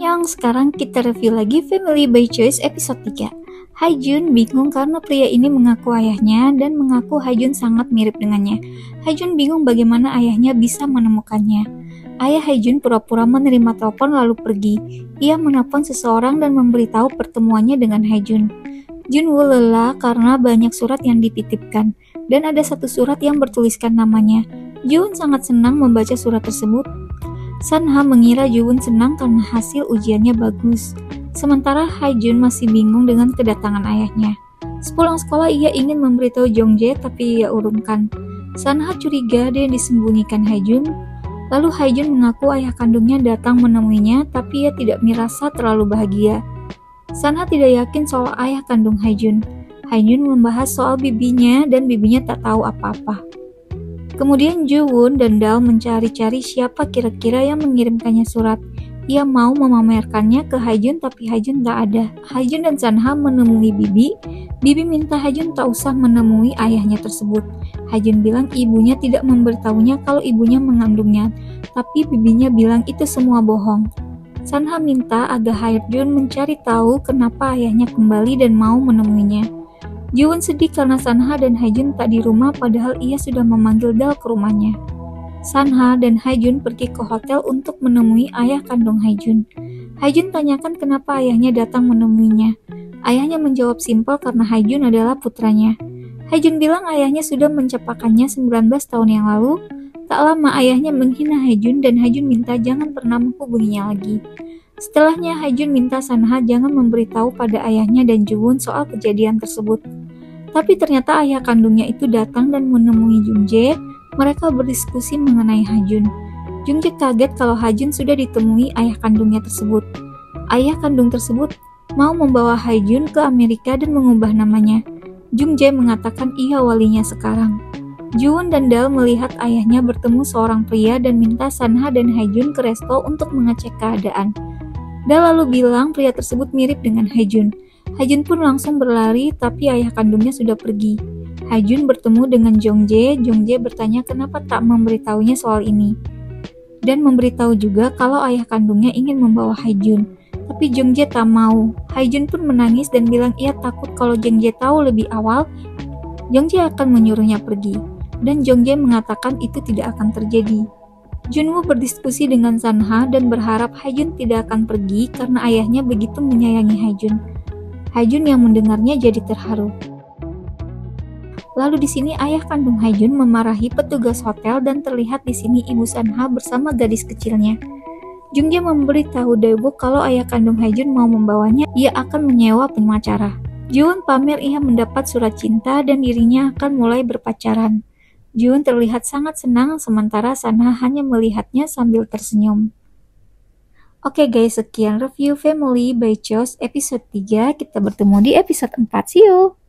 Yang sekarang kita review lagi Family by Choice episode 3. Haejun bingung karena pria ini mengaku ayahnya dan mengaku Haejun sangat mirip dengannya. Haejun bingung bagaimana ayahnya bisa menemukannya. Ayah Haejun pura-pura menerima telepon lalu pergi. Ia menelpon seseorang dan memberitahu pertemuannya dengan Haejun. Junwoo lelah karena banyak surat yang dititipkan dan ada satu surat yang bertuliskan namanya. Jun sangat senang membaca surat tersebut. Sanha mengira Juwon senang karena hasil ujiannya bagus. Sementara Haejun masih bingung dengan kedatangan ayahnya. Sepulang sekolah ia ingin memberitahu Jongjae tapi ia urungkan. Sanha curiga dia disembunyikan Haejun. Lalu Haejun mengaku ayah kandungnya datang menemuinya tapi ia tidak merasa terlalu bahagia. Sanha tidak yakin soal ayah kandung Haejun. Haejun membahas soal bibinya dan bibinya tak tahu apa-apa. Kemudian Juwon dan Dal mencari-cari siapa kira-kira yang mengirimkannya surat. Ia mau memamerkannya ke Haejun tapi Haejun tak ada. Haejun dan Sanha menemui Bibi. Bibi minta Haejun tak usah menemui ayahnya tersebut. Haejun bilang ibunya tidak memberitahunya kalau ibunya mengandungnya, tapi bibinya bilang itu semua bohong. Sanha minta agar Haejun mencari tahu kenapa ayahnya kembali dan mau menemuinya. Juwon sedih karena Sanha dan Haejun tak di rumah padahal ia sudah memanggil Dal ke rumahnya. Sanha dan Haejun pergi ke hotel untuk menemui ayah kandung Haejun. Haejun tanyakan kenapa ayahnya datang menemuinya. Ayahnya menjawab simpel karena Haejun adalah putranya. Haejun bilang ayahnya sudah mencapakannya 19 tahun yang lalu. Tak lama ayahnya menghina Haejun dan Haejun minta jangan pernah menghubunginya lagi. Setelahnya Haejun minta Sanha jangan memberitahu pada ayahnya dan Juwon soal kejadian tersebut. Tapi ternyata ayah kandungnya itu datang dan menemui Jungjae. Mereka berdiskusi mengenai Haejun. Jungjae kaget kalau Haejun sudah ditemui ayah kandungnya tersebut. Ayah kandung tersebut mau membawa Haejun ke Amerika dan mengubah namanya. Jungjae mengatakan ia walinya sekarang. Juwon dan Dal melihat ayahnya bertemu seorang pria dan minta Sanha dan Haejun ke resto untuk mengecek keadaan. Dal lalu bilang pria tersebut mirip dengan Haejun. Haejun pun langsung berlari tapi ayah kandungnya sudah pergi. Haejun bertemu dengan Jongjae. Jongjae bertanya kenapa tak memberitahunya soal ini. Dan memberitahu juga kalau ayah kandungnya ingin membawa Haejun. Tapi Jongjae tak mau. Haejun pun menangis dan bilang ia takut kalau Jongjae tahu lebih awal, Jongjae akan menyuruhnya pergi. Dan Jongjae mengatakan itu tidak akan terjadi. Junwoo berdiskusi dengan Sanha dan berharap Haejun tidak akan pergi karena ayahnya begitu menyayangi Haejun. Haejun yang mendengarnya jadi terharu. Lalu di sini ayah kandung Haejun memarahi petugas hotel dan terlihat di sini ibu Sanha bersama gadis kecilnya. Jungjae memberitahu Daewoo kalau ayah kandung Haejun mau membawanya, ia akan menyewa pengacara. Juwon pamer ia mendapat surat cinta dan dirinya akan mulai berpacaran. Juwon terlihat sangat senang sementara Sanha hanya melihatnya sambil tersenyum. Oke guys, sekian review Family by Choice episode 3. Kita bertemu di episode 4. See you!